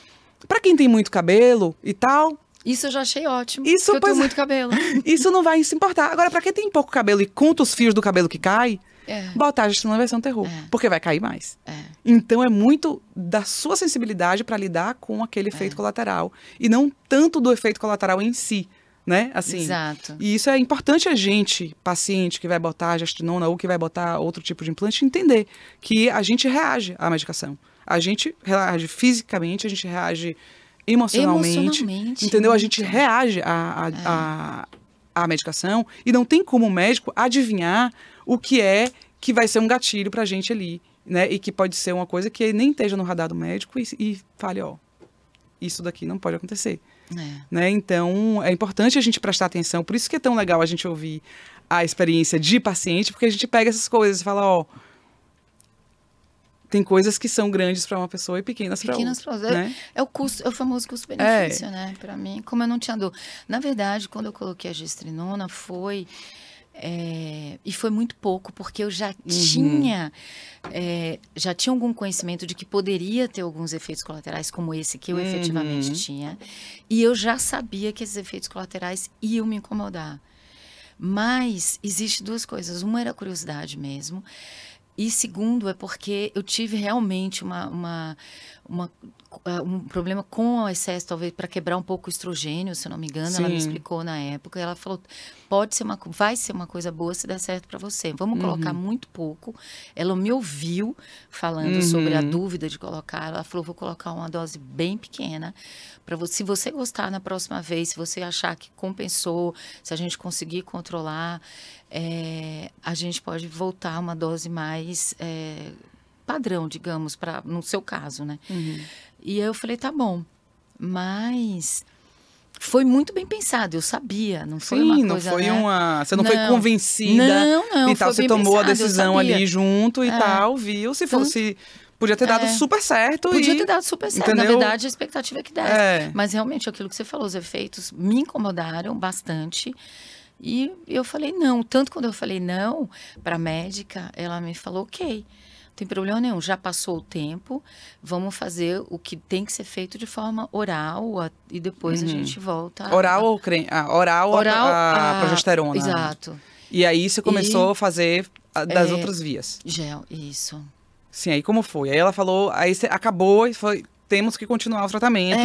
S1: para quem tem muito cabelo e tal...
S2: Isso eu já achei ótimo,
S1: porque
S2: eu tenho muito cabelo.
S1: Isso não vai se importar. Agora, para quem tem pouco cabelo e conta os fios do cabelo que cai, botar a gestrinona vai ser um terror. Porque vai cair mais. Então, é muito da sua sensibilidade para lidar com aquele efeito colateral. E não tanto do efeito colateral em si. Né? Assim,
S2: exato.
S1: E isso é importante a gente, paciente que vai botar a gestrinona ou que vai botar outro tipo de implante, entender que a gente reage à medicação. A gente reage fisicamente, a gente reage emocionalmente, entendeu? A gente reage à medicação e não tem como o médico adivinhar o que vai ser um gatilho pra gente ali, né? E que pode ser uma coisa que nem esteja no radar do médico e fale, isso daqui não pode acontecer. Né? Então, é importante a gente prestar atenção, por isso que é tão legal a gente ouvir a experiência de paciente, porque a gente pega essas coisas e fala, tem coisas que são grandes para uma pessoa e pequenas para outra. Né?
S2: É o famoso custo-benefício, né? Para mim, como eu não tinha dor. Na verdade, quando eu coloquei a gestrinona, foi muito pouco, porque eu já tinha algum conhecimento de que poderia ter alguns efeitos colaterais como esse que eu efetivamente tinha. E eu já sabia que esses efeitos colaterais iam me incomodar. Mas existe duas coisas. Uma era a curiosidade mesmo. E segundo, é porque eu tive realmente um problema com o excesso, talvez para quebrar um pouco o estrogênio, se eu não me engano. Sim. Ela me explicou na época. Ela falou, vai ser uma coisa boa se der certo para você. Vamos colocar muito pouco. Ela me ouviu falando sobre a dúvida de colocar. Ela falou, vou colocar uma dose bem pequena. Se você gostar na próxima vez, se você achar que compensou, se a gente conseguir controlar... a gente pode voltar a uma dose mais padrão, digamos, no seu caso, né? E aí eu falei, tá bom. Mas foi muito bem pensado, eu sabia, não foi uma coisa...
S1: Não foi você não foi convencida
S2: não,
S1: e tal, você tomou
S2: pensado,
S1: a decisão ali junto e tal, viu? Se fosse... Podia ter dado super certo.
S2: Podia ter dado super certo.
S1: Entendeu?
S2: Na verdade, a expectativa é que desse. Mas realmente, aquilo que você falou, os efeitos me incomodaram bastante. E eu falei não. Tanto quando eu falei não para a médica, ela me falou ok. tem problema nenhum. Já passou o tempo, vamos fazer o que tem que ser feito de forma oral e depois a gente volta.
S1: Oral ou creme? Oral a progesterona.
S2: Exato.
S1: E aí você começou a fazer das outras vias.
S2: Gel, isso.
S1: Sim, aí como foi? Aí ela falou, aí você acabou e foi, temos que continuar o tratamento,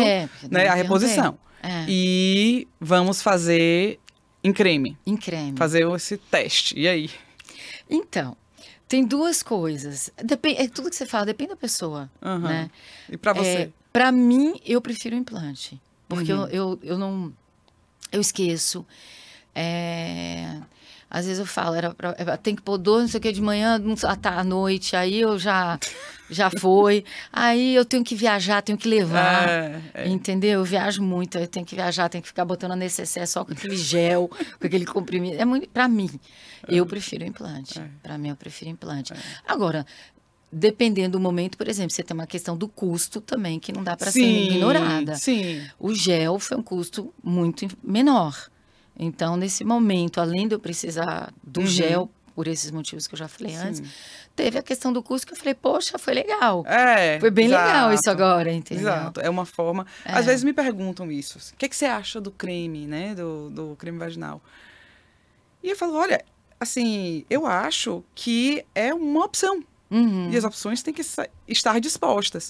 S1: né, a reposição. E vamos fazer em creme.
S2: Em creme.
S1: Fazer esse teste. E aí?
S2: Então, tem duas coisas. É tudo que você fala, depende da pessoa, né?
S1: E pra você?
S2: Pra mim, eu prefiro o implante. Porque eu não... Eu esqueço. Às vezes eu falo, tem que pôr 12, não sei o que, de manhã, à noite, aí eu já foi. Aí eu tenho que viajar, tenho que levar, entendeu? Eu viajo muito, eu tenho que viajar, tenho que ficar botando a necessaire só com aquele gel, com aquele comprimido. É muito, pra mim, eu prefiro implante. Pra mim, eu prefiro implante. Agora, dependendo do momento, por exemplo, você tem uma questão do custo também, que não dá para ser ignorada.
S1: Sim.
S2: O gel foi um custo muito menor. Então, nesse momento, além de eu precisar do gel, por esses motivos que eu já falei antes, teve a questão do custo que eu falei, poxa, foi legal. Foi bem legal isso agora, entendeu?
S1: Exato, é uma forma... Às vezes me perguntam isso. O que você acha do creme, né? Do creme vaginal? E eu falo, olha, assim, eu acho que é uma opção. E as opções têm que estar dispostas.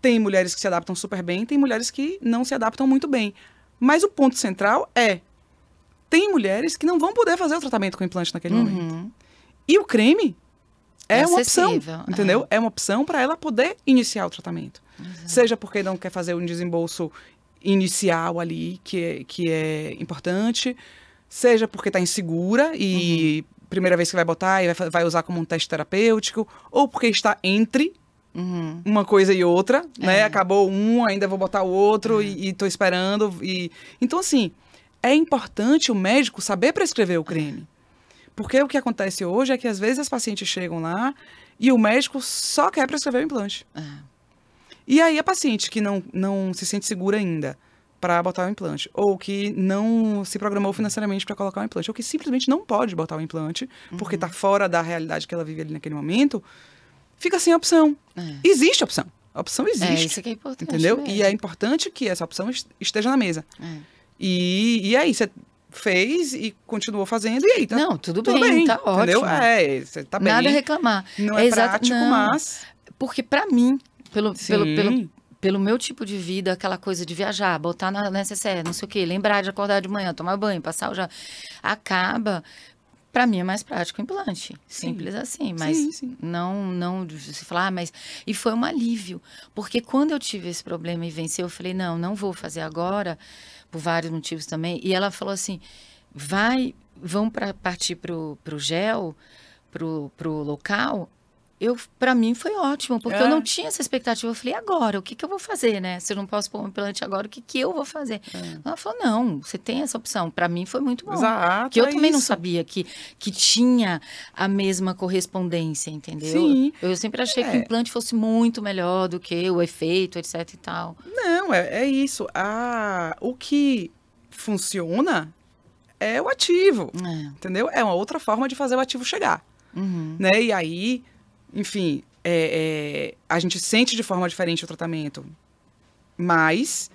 S1: Tem mulheres que se adaptam super bem, tem mulheres que não se adaptam muito bem. Mas o ponto central tem mulheres que não vão poder fazer o tratamento com implante naquele momento. E o creme é uma opção, entendeu? É uma opção para ela poder iniciar o tratamento. Seja porque não quer fazer um desembolso inicial ali, que é importante, seja porque está insegura e primeira vez que vai botar e vai usar como um teste terapêutico, ou porque está entre uma coisa e outra, né? Acabou um, ainda vou botar o outro e estou esperando. Então, assim, é importante o médico saber prescrever o creme. Porque o que acontece hoje é que, às vezes, as pacientes chegam lá e o médico só quer prescrever o implante. E aí, a paciente que não se sente segura ainda para botar o implante, ou que não se programou financeiramente para colocar o implante, ou que simplesmente não pode botar o implante, porque está fora da realidade que ela vive ali naquele momento, fica sem opção. Existe opção. A opção existe.
S2: Isso que é importante.
S1: Entendeu?
S2: Mesmo.
S1: E é importante que essa opção esteja na mesa. E aí, você fez e continuou fazendo, e aí tá
S2: tudo bem, tá
S1: entendeu?
S2: ótimo.
S1: Você tá bem.
S2: Nada a reclamar.
S1: Não é prático, mas...
S2: Porque pra mim, pelo meu tipo de vida, aquela coisa de viajar, botar na necessaire, não sei o quê, lembrar de acordar de manhã, tomar banho, passar o já... Acaba... Pra mim é mais prático o implante. Simples assim. Mas não se falar, mas... E foi um alívio. Porque quando eu tive esse problema e venci, eu falei, não vou fazer agora, por vários motivos também. E ela falou assim, vamos partir pro gel, pro local. Pra mim foi ótimo, porque eu não tinha essa expectativa. Eu falei, agora, o que eu vou fazer, né? Se eu não posso pôr um implante agora, o que eu vou fazer? Ela falou, não, você tem essa opção. Pra mim foi muito bom.
S1: Exato,
S2: que eu também não sabia que tinha a mesma correspondência, entendeu?
S1: Sim.
S2: Eu sempre achei que o implante fosse muito melhor do que o efeito, etc e tal.
S1: Não, é isso. O que funciona é o ativo, entendeu? É uma outra forma de fazer o ativo chegar, né? E aí... Enfim, a gente sente de forma diferente o tratamento, mas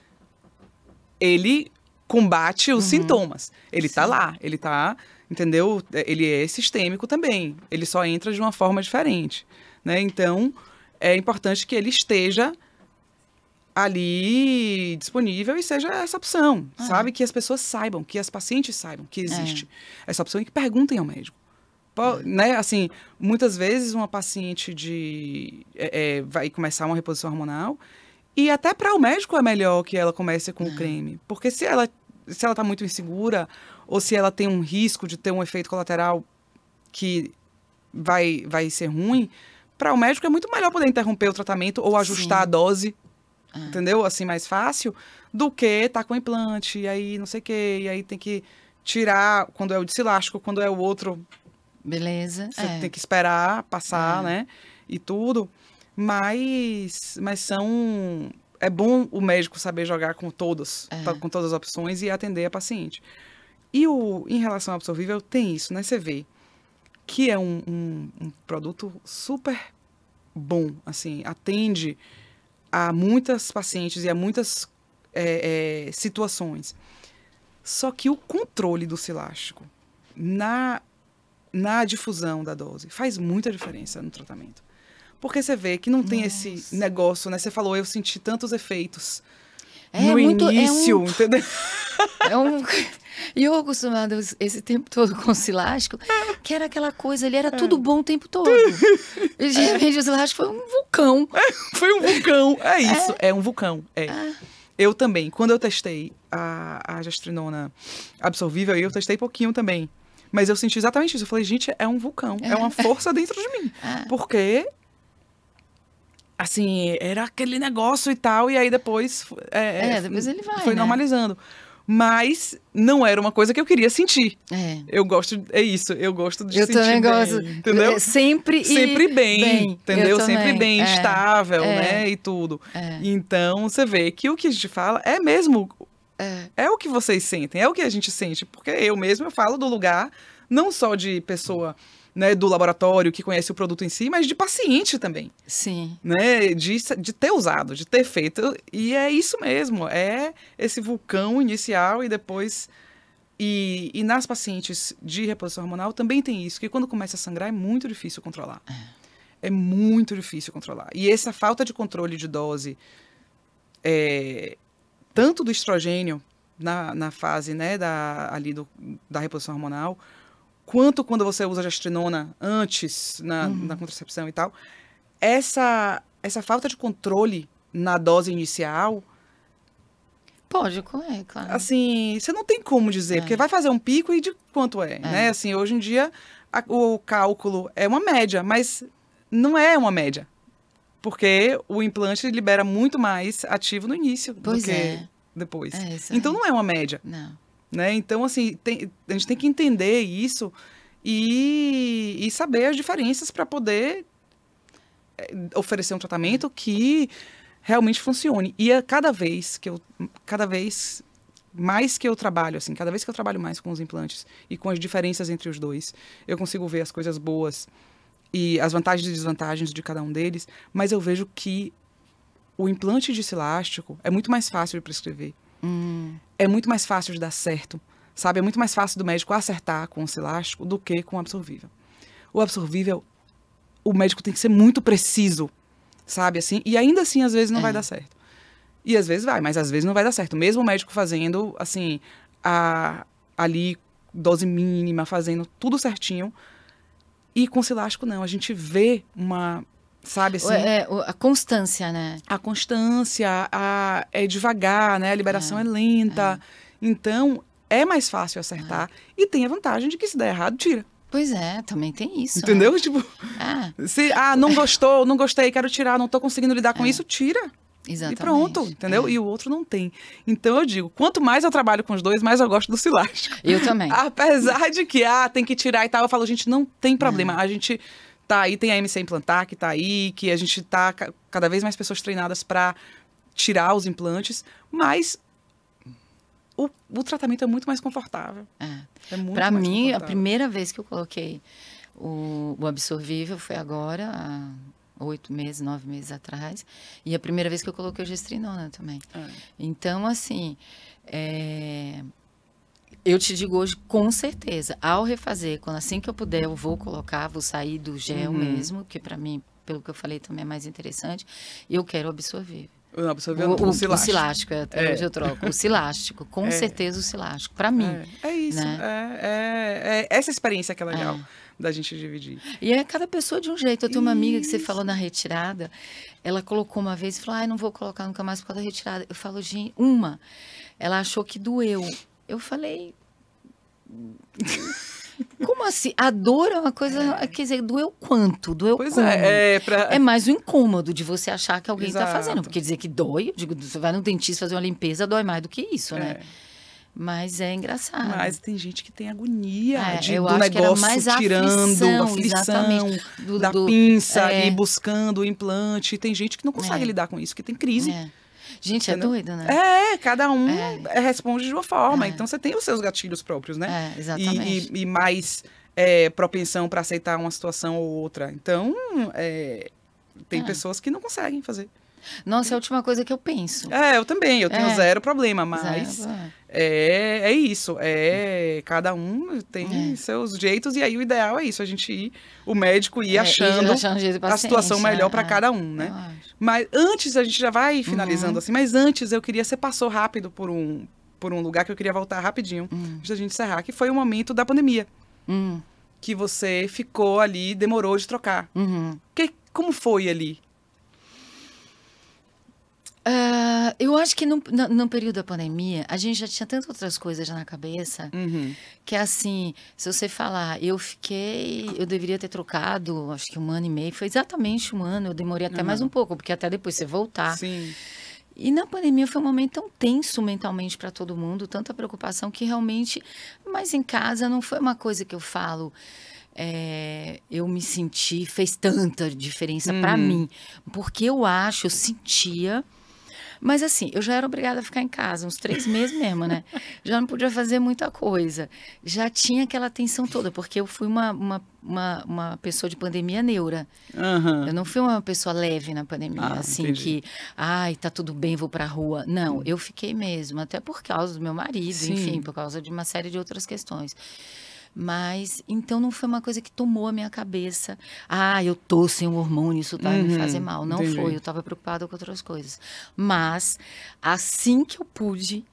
S1: ele combate os sintomas. Ele tá lá, ele tá, entendeu? Ele é sistêmico também, ele só entra de uma forma diferente, né? Então, é importante que ele esteja ali disponível e seja essa opção, sabe? Que as pessoas saibam, que as pacientes saibam que existe essa opção e que perguntem ao médico. Né? Assim, muitas vezes uma paciente vai começar uma reposição hormonal e até para o médico é melhor que ela comece com o creme. Porque se ela está muito insegura ou se ela tem um risco de ter um efeito colateral que vai ser ruim, para o médico é muito melhor poder interromper o tratamento ou ajustar a dose, entendeu? Assim, mais fácil, do que estar com implante, e aí não sei o quê, e aí tem que tirar quando é o discilástico, quando é o outro...
S2: Beleza.
S1: Você tem que esperar passar, né? E tudo. Mas é bom o médico saber jogar com todas as opções e atender a paciente. E em relação ao absorvível, tem isso, né? Você vê que é um produto super bom, assim, atende a muitas pacientes e a muitas situações. Só que o controle do cilástico na difusão da dose faz muita diferença no tratamento. Porque você vê que não tem esse negócio, né? Você falou, eu senti tantos efeitos no início, entendeu?
S2: E eu acostumada esse tempo todo com o cilástico, que era aquela coisa, ele era tudo bom o tempo todo. E de repente o cilástico foi um vulcão.
S1: Foi um vulcão, isso, é um vulcão. Eu também, quando eu testei a gestrinona absorvível, eu testei pouquinho também. Mas eu senti exatamente isso. Eu falei, gente, é um vulcão, é uma força dentro de mim. Porque, assim, era aquele negócio e tal, e aí depois...
S2: depois ele vai,
S1: foi normalizando. Mas não era uma coisa que eu queria sentir. Eu gosto, eu gosto de sentir bem. Eu também gosto. Entendeu?
S2: Sempre
S1: bem, entendeu? Sempre bem, estável, né? E tudo. Então, você vê que o que a gente fala é mesmo... É o que vocês sentem, é o que a gente sente. Porque eu falo do lugar, não só de pessoa, né, do laboratório que conhece o produto em si, mas de paciente também.
S2: Sim.
S1: Né, de ter usado, de ter feito. E é isso mesmo, é esse vulcão inicial e depois... E nas pacientes de reposição hormonal também tem isso, que quando começa a sangrar é muito difícil controlar. É muito difícil controlar. E essa falta de controle de dose... tanto do estrogênio na fase, né, da reposição hormonal, quanto quando você usa gestrinona antes, na contracepção e tal, essa falta de controle na dose inicial...
S2: Pode ocorrer, claro.
S1: Assim, você não tem como dizer, porque vai fazer um pico e de quanto né? Assim, hoje em dia, o cálculo é uma média, mas não é uma média. Porque o implante libera muito mais ativo no início do que depois. Então, não é uma média.
S2: Não.
S1: Né? Então, assim, a gente tem que entender isso e saber as diferenças para poder oferecer um tratamento que realmente funcione. E cada vez mais que eu trabalho, assim, cada vez que eu trabalho mais com os implantes e com as diferenças entre os dois, eu consigo ver as coisas boas e as vantagens e desvantagens de cada um deles, mas eu vejo que o implante de cilástico é muito mais fácil de prescrever. É muito mais fácil de dar certo, sabe? É muito mais fácil do médico acertar com o cilástico do que com o absorvível. O absorvível, o médico tem que ser muito preciso, sabe? Assim, e ainda assim, às vezes, não vai dar certo. E às vezes vai, mas às vezes não vai dar certo. Mesmo o médico fazendo, assim, ali, dose mínima, fazendo tudo certinho. E com cilástico, não. A gente vê uma, sabe assim...
S2: a constância, né?
S1: A constância, é devagar, né? A liberação é lenta. Então, é mais fácil acertar. E tem a vantagem de que se der errado, tira.
S2: Pois é, também tem isso.
S1: Entendeu?
S2: Né?
S1: Tipo, se, não gostei, quero tirar, não tô conseguindo lidar com isso, tira.
S2: Exatamente.
S1: E pronto, entendeu? E o outro não tem. Então eu digo, quanto mais eu trabalho com os dois, mais eu gosto do cilástico.
S2: Eu também.
S1: Apesar de que, tem que tirar e tal, eu falo, gente, não tem problema. A gente tá aí, tem a MC Implantar que tá aí, que a gente tá cada vez mais pessoas treinadas para tirar os implantes, mas o tratamento é muito mais confortável.
S2: Para mim, a primeira vez que eu coloquei o absorvível foi agora, há 8 meses, 9 meses atrás. E a primeira vez que eu coloquei o gestrinona também. Então, assim, eu te digo hoje, com certeza, ao refazer, assim que eu puder, eu vou colocar, vou sair do gel mesmo, que para mim, pelo que eu falei, também é mais interessante. E eu quero absorvível.
S1: O cilástico.
S2: O cilástico, até hoje eu troco. O cilástico, com certeza o cilástico, para mim.
S1: É isso, né? Essa experiência que é legal da gente dividir.
S2: E é cada pessoa de um jeito. Eu tenho uma amiga que você falou na retirada, ela colocou uma vez e falou, não vou colocar nunca mais por causa da retirada. Eu falo, gente, ela achou que doeu. Eu falei... Como assim? A dor é uma coisa... Quer dizer, doeu quanto? Doeu
S1: pois
S2: como? É mais o incômodo de você achar que alguém está fazendo. Porque dizer que dói, eu digo, você vai no dentista fazer uma limpeza, dói mais do que isso, né? Mas é engraçado.
S1: Mas tem gente que tem agonia
S2: eu
S1: do
S2: acho
S1: negócio
S2: que era mais
S1: tirando, aflição da pinça e buscando o implante. E tem gente que não consegue lidar com isso, que tem crise.
S2: Gente, entendeu? É doido, né?
S1: Cada um responde de uma forma. Então, você tem os seus gatilhos próprios, né?
S2: Exatamente.
S1: E mais propensão para aceitar uma situação ou outra. Então, tem pessoas que não conseguem fazer.
S2: Nossa, é a última coisa que eu penso.
S1: Eu também, eu tenho zero problema, mas
S2: Zero.
S1: é isso, cada um tem seus jeitos, e aí o ideal é isso, a gente ir, o médico ir achando a situação melhor para cada um, né? Mas antes, a gente já vai finalizando assim, mas antes você passou rápido por um lugar que eu queria voltar rapidinho, antes da gente encerrar, que foi o momento da pandemia. Que você ficou ali, demorou de trocar. Como foi ali?
S2: Eu acho que no período da pandemia, a gente já tinha tantas outras coisas já na cabeça, que assim, se você falar, eu deveria ter trocado, acho que 1 ano e meio, foi exatamente 1 ano, eu demorei até mais um pouco, porque até depois você voltar.
S1: Sim.
S2: E na pandemia foi um momento tão tenso mentalmente para todo mundo, tanta preocupação que realmente, mas em casa não foi uma coisa que eu falo, eu me senti, fez tanta diferença para mim, porque eu sentia. Mas assim, eu já era obrigada a ficar em casa, uns 3 meses mesmo, né? Já não podia fazer muita coisa. Já tinha aquela tensão toda, porque eu fui uma pessoa de pandemia neura. Eu não fui uma pessoa leve na pandemia, assim,
S1: entendi.
S2: tá tudo bem, vou pra rua. Não, eu fiquei mesmo, até por causa do meu marido, enfim, por causa de uma série de outras questões. Mas, então, não foi uma coisa que tomou a minha cabeça. Eu tô sem o hormônio, isso vai me fazer mal. Não foi, eu estava preocupada com outras coisas. Mas, assim que eu pude,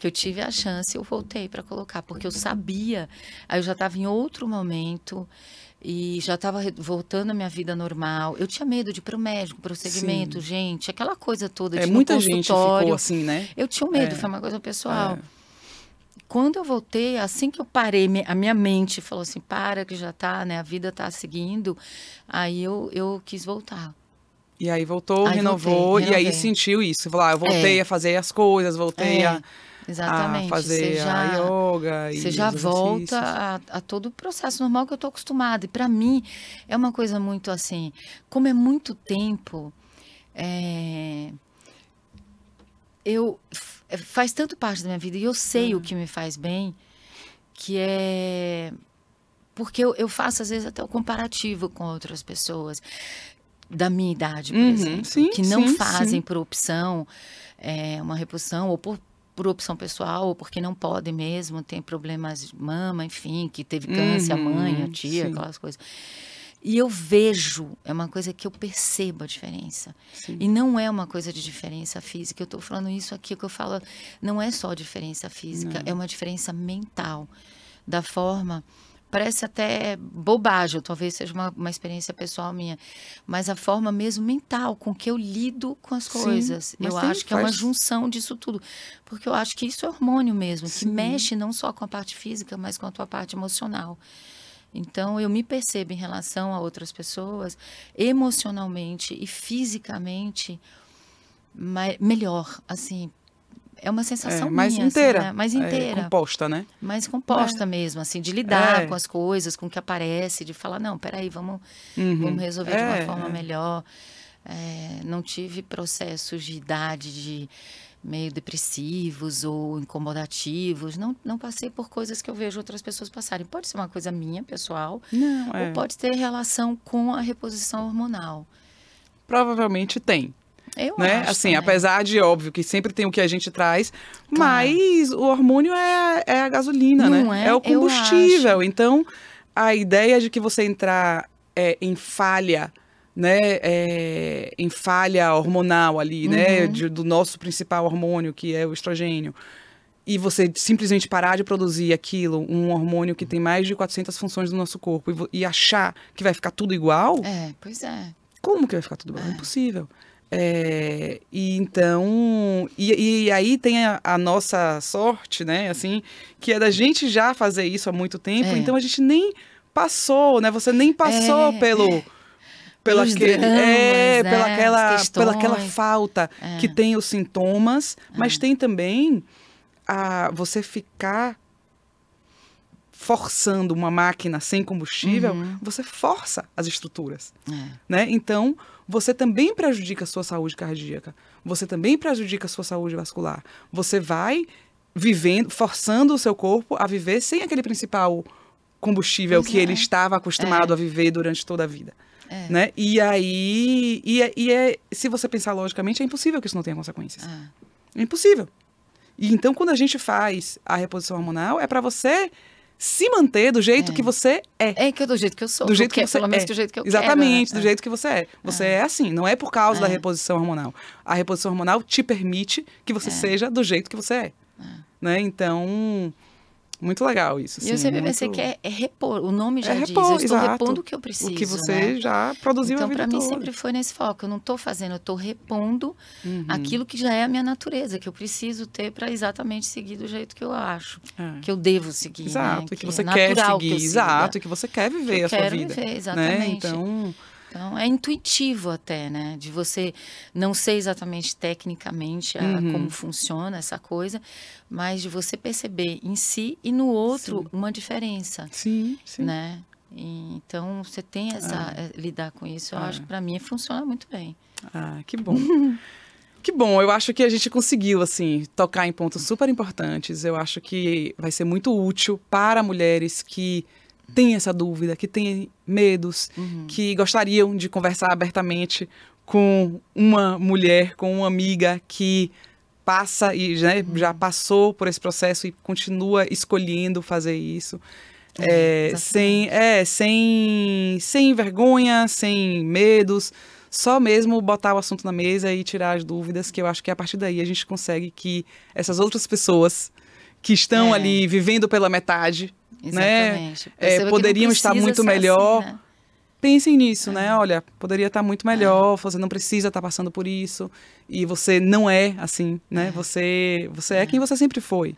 S2: que eu tive a chance, eu voltei para colocar. Porque eu sabia, aí eu já estava em outro momento e já estava voltando à minha vida normal. Eu tinha medo de ir para o médico, procedimento, gente, aquela coisa toda de ir no
S1: muita gente
S2: consultório.
S1: ficou assim, né?
S2: Eu tinha medo, foi uma coisa pessoal. Quando eu voltei, assim que eu parei, a minha mente falou assim, para que já tá, né? A vida tá seguindo. Aí eu quis voltar.
S1: E aí voltou, renovou, e aí sentiu isso. Você falou, eu voltei a fazer as coisas, voltei a fazer a yoga.
S2: Você já volta a todo o processo normal que eu tô acostumada. E para mim, é uma coisa muito assim, como é muito tempo, faz tanto parte da minha vida e eu sei o que me faz bem, que é porque eu faço às vezes até o comparativo com outras pessoas da minha idade, por exemplo, que não fazem por opção, uma reposição, ou por opção pessoal, ou porque não podem mesmo, tem problemas de mama, enfim, que teve câncer, a mãe, a tia, aquelas coisas. E eu vejo, é uma coisa que eu percebo a diferença. E não é uma coisa de diferença física. Eu estou falando isso aqui, que eu falo, não é só diferença física, é uma diferença mental. Da forma, parece até bobagem, talvez seja uma experiência pessoal minha, mas a forma mesmo mental com que eu lido com as coisas. Eu acho que é uma junção disso tudo. Porque eu acho que isso é hormônio mesmo, que mexe não só com a parte física, mas com a tua parte emocional. Então, eu me percebo em relação a outras pessoas, emocionalmente e fisicamente, melhor, assim, é uma sensação
S1: mais
S2: minha,
S1: inteira,
S2: assim, né? Mais inteira.
S1: Composta, né?
S2: Mais composta mesmo, assim, de lidar com as coisas, com o que aparece, de falar, não, peraí, vamos resolver de uma forma melhor. Não tive processos de idade meio depressivos ou incomodativos. Não passei por coisas que eu vejo outras pessoas passarem. Pode ser uma coisa minha, pessoal, ou pode ter relação com a reposição hormonal.
S1: Provavelmente tem.
S2: Eu
S1: acho assim, também. Apesar de, óbvio, que sempre tem o que a gente traz, mas o hormônio é a gasolina,
S2: não
S1: né? É o combustível. Então, a ideia de que você entrar em falha, né, em falha hormonal ali, né, do nosso principal hormônio, que é o estrogênio, e você simplesmente parar de produzir aquilo, um hormônio que tem mais de 400 funções no nosso corpo, e achar que vai ficar tudo igual?
S2: Pois é.
S1: Como que vai ficar tudo igual? É impossível. E então, e aí tem a nossa sorte, né, assim, que é da gente já fazer isso há muito tempo, então a gente nem passou, né, você nem passou pela aquela falta que tem os sintomas, mas tem também você ficar forçando uma máquina sem combustível, você força as estruturas, né? Então, você também prejudica a sua saúde cardíaca, você também prejudica a sua saúde vascular. Você vai forçando o seu corpo a viver sem aquele principal combustível que ele estava acostumado a viver durante toda a vida. né? E aí, se você pensar logicamente, é impossível que isso não tenha consequências. É impossível. E então, quando a gente faz a reposição hormonal, é para você se manter do jeito que você é.
S2: É que do jeito que eu sou.
S1: Do jeito que você
S2: pelo menos do jeito que eu
S1: Exatamente,
S2: quero, né?
S1: do jeito que você é. Você é assim, não é por causa da reposição hormonal. A reposição hormonal te permite que você seja do jeito que você é. Né? Então, muito legal isso.
S2: E eu sempre pensei que é repor, o nome já diz, eu estou repondo o que eu preciso.
S1: O que você já produziu a vida toda.
S2: Então, para mim, sempre foi nesse foco. Eu não estou fazendo, eu estou repondo aquilo que já é a minha natureza, que eu preciso ter para exatamente seguir do jeito que eu acho, que eu devo seguir.
S1: Exato,
S2: né?
S1: que você quer seguir, exato, e que você quer viver a sua vida.
S2: Viver, exatamente.
S1: Né?
S2: Então, é intuitivo até, né? De você não ser exatamente tecnicamente como funciona essa coisa, mas de você perceber em si e no outro uma diferença.
S1: Sim, sim.
S2: Né? Então, você tem lidar com isso. Eu acho que para mim funciona muito bem.
S1: Que bom. Que bom, eu acho que a gente conseguiu, assim, tocar em pontos super importantes. Eu acho que vai ser muito útil para mulheres que têm essa dúvida, que têm medos, que gostariam de conversar abertamente com uma mulher, com uma amiga que passa e já passou por esse processo e continua escolhendo fazer isso. Sem vergonha, sem medos, só mesmo botar o assunto na mesa e tirar as dúvidas, que eu acho que a partir daí a gente consegue que essas outras pessoas que estão ali vivendo pela metade, né, poderiam estar muito melhor. Assim, né? Pensem nisso, né? Olha, poderia estar muito melhor, você não precisa estar passando por isso, e você não é assim, né? Você é quem você sempre foi.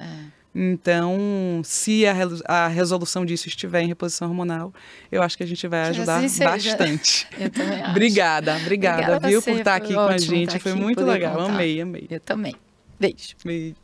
S1: Então, se a resolução disso estiver em reposição hormonal, eu acho que a gente vai ajudar bastante.
S2: Eu também acho.
S1: Obrigada, viu, por estar aqui com a gente. Foi muito legal.
S2: Contar.
S1: Amei.
S2: Eu também. Beijo.
S1: Beijo.